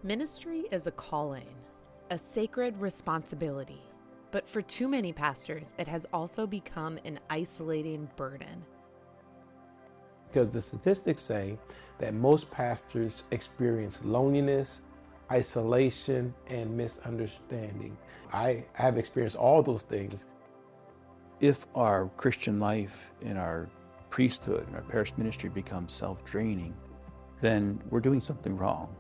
Ministry is a calling, a sacred responsibility. But for too many pastors, it has also become an isolating burden. Because the statistics say that most pastors experience loneliness, isolation, and misunderstanding. I have experienced all those things. If our Christian life and our priesthood and our parish ministry becomes self-draining, then we're doing something wrong.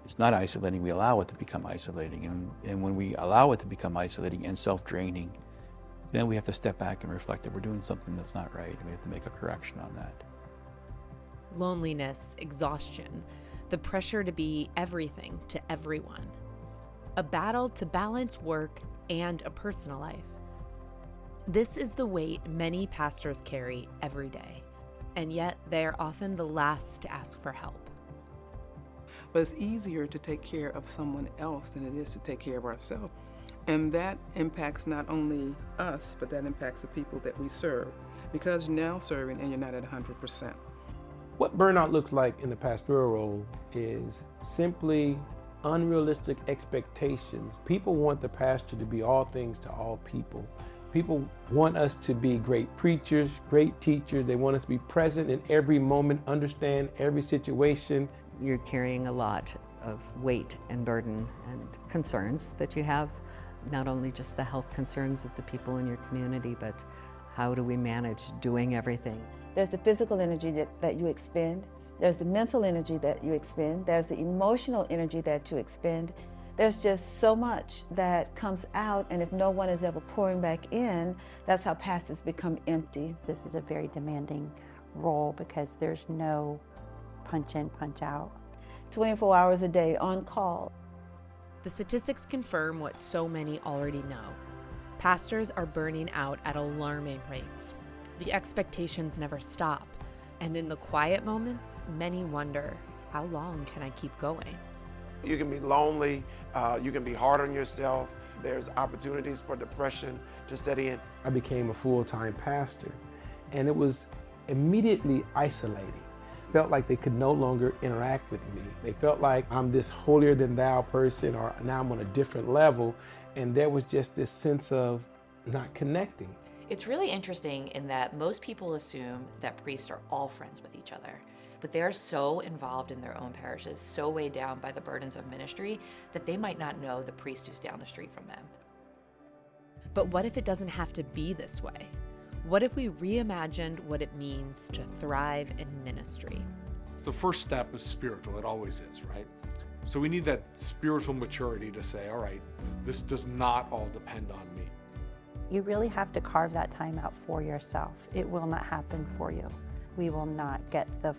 It's not isolating, we allow it to become isolating. And when we allow it to become isolating and self-draining, then we have to step back and reflect that we're doing something that's not right, and we have to make a correction on that. Loneliness, exhaustion, the pressure to be everything to everyone. A battle to balance work and a personal life. This is the weight many pastors carry every day, and yet they are often the last to ask for help. But it's easier to take care of someone else than it is to take care of ourselves. And that impacts not only us, but that impacts the people that we serve, because you're now serving and you're not at 100%. What burnout looks like in the pastoral role is simply unrealistic expectations. People want the pastor to be all things to all people. People want us to be great preachers, great teachers. They want us to be present in every moment, understand every situation. You're carrying a lot of weight and burden and concerns that you have, not only just the health concerns of the people in your community, but how do we manage doing everything? There's the physical energy that you expend. There's the mental energy that you expend. There's the emotional energy that you expend. There's just so much that comes out, and if no one is ever pouring back in, that's how pastors become empty. This is a very demanding role because there's no punch in, punch out. 24 hours a day on call. The statistics confirm what so many already know. Pastors are burning out at alarming rates. The expectations never stop, and in the quiet moments, many wonder, how long can I keep going? You can be lonely, you can be hard on yourself. There's opportunities for depression to set in. I became a full-time pastor, and it was immediately isolating. Felt like they could no longer interact with me. They felt like I'm this holier than thou person, or now I'm on a different level, and there was just this sense of not connecting. It's really interesting in that most people assume that priests are all friends with each other, but they're so involved in their own parishes, so weighed down by the burdens of ministry, that they might not know the priest who's down the street from them. But what if it doesn't have to be this way? What if we reimagined what it means to thrive in ministry? The first step is spiritual, it always is, right? So we need that spiritual maturity to say, all right, this does not all depend on me. You really have to carve that time out for yourself. It will not happen for you. We will not get the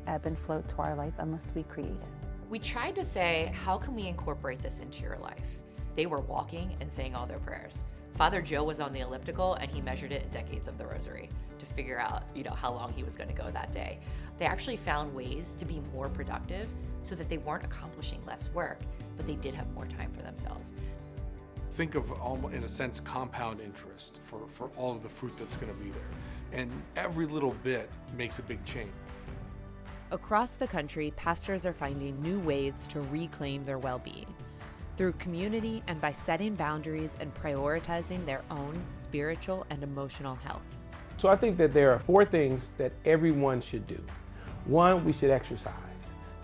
ebb and flow to our life unless we create it. We tried to say, how can we incorporate this into your life? They were walking and saying all their prayers. Father Joe was on the elliptical and he measured it in decades of the rosary to figure out, how long he was going to go that day. They actually found ways to be more productive so that they weren't accomplishing less work, but they did have more time for themselves. Think of, in a sense, compound interest for all of the fruit that's going to be there. And every little bit makes a big change. Across the country, pastors are finding new ways to reclaim their well-being through community and by setting boundaries and prioritizing their own spiritual and emotional health. So I think that there are 4 things that everyone should do. 1, we should exercise.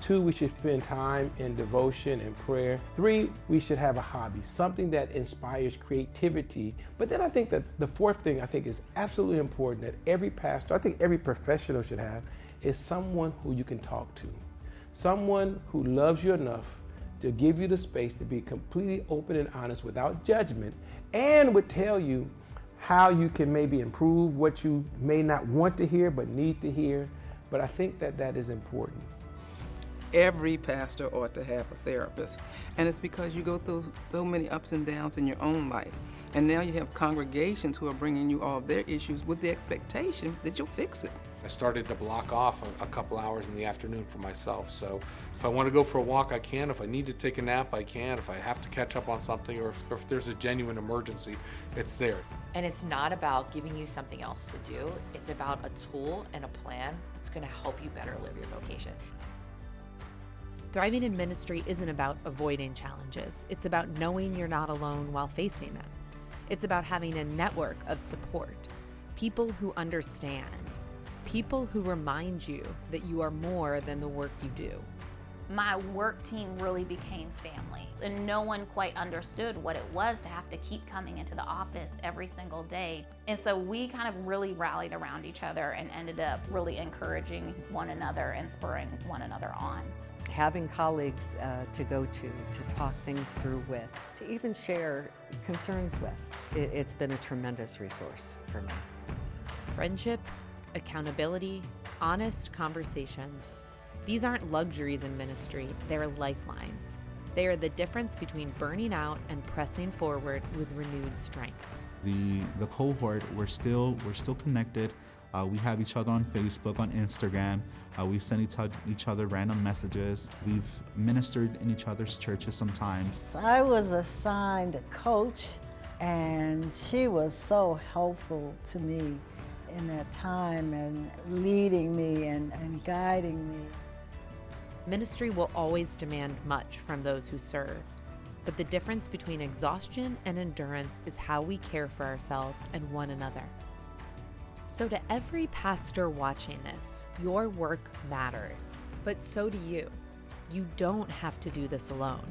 2, we should spend time in devotion and prayer. 3, we should have a hobby, something that inspires creativity. But then I think that the 4th thing I think is absolutely important that every pastor, I think every professional should have, is someone who you can talk to. Someone who loves you enough to give you the space to be completely open and honest without judgment, and would tell you how you can maybe improve what you may not want to hear but need to hear. But I think that that is important. Every pastor ought to have a therapist. And it's because you go through so many ups and downs in your own life. And now you have congregations who are bringing you all of their issues with the expectation that you'll fix it. I started to block off a couple hours in the afternoon for myself. So if I want to go for a walk, I can. If I need to take a nap, I can. If I have to catch up on something, or if there's a genuine emergency, it's there. And it's not about giving you something else to do. It's about a tool and a plan that's going to help you better live your vocation. Thriving in ministry isn't about avoiding challenges. It's about knowing you're not alone while facing them. It's about having a network of support, people who understand, people who remind you that you are more than the work you do. My work team really became family, and no one quite understood what it was to have to keep coming into the office every single day. And so we kind of really rallied around each other and ended up really encouraging one another and spurring one another on. Having colleagues to go to talk things through with, to even share concerns with, it's been a tremendous resource for me. Friendship, accountability, honest conversations. These aren't luxuries in ministry, they're lifelines. They are the difference between burning out and pressing forward with renewed strength. The cohort, we're still connected. We have each other on Facebook, on Instagram. We send each other random messages. We've ministered in each other's churches sometimes. I was assigned a coach, and she was so helpful to me in that time and leading me and guiding me. Ministry will always demand much from those who serve, but the difference between exhaustion and endurance is how we care for ourselves and one another. So to every pastor watching this, your work matters, but so do you. You don't have to do this alone.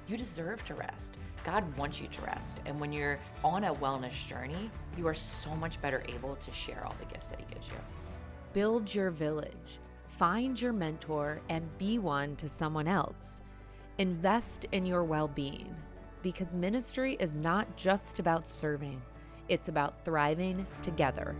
You deserve to rest. God wants you to rest. And when you're on a wellness journey, you are so much better able to share all the gifts that He gives you. Build your village. Find your mentor and be one to someone else. Invest in your well-being, because ministry is not just about serving, it's about thriving together.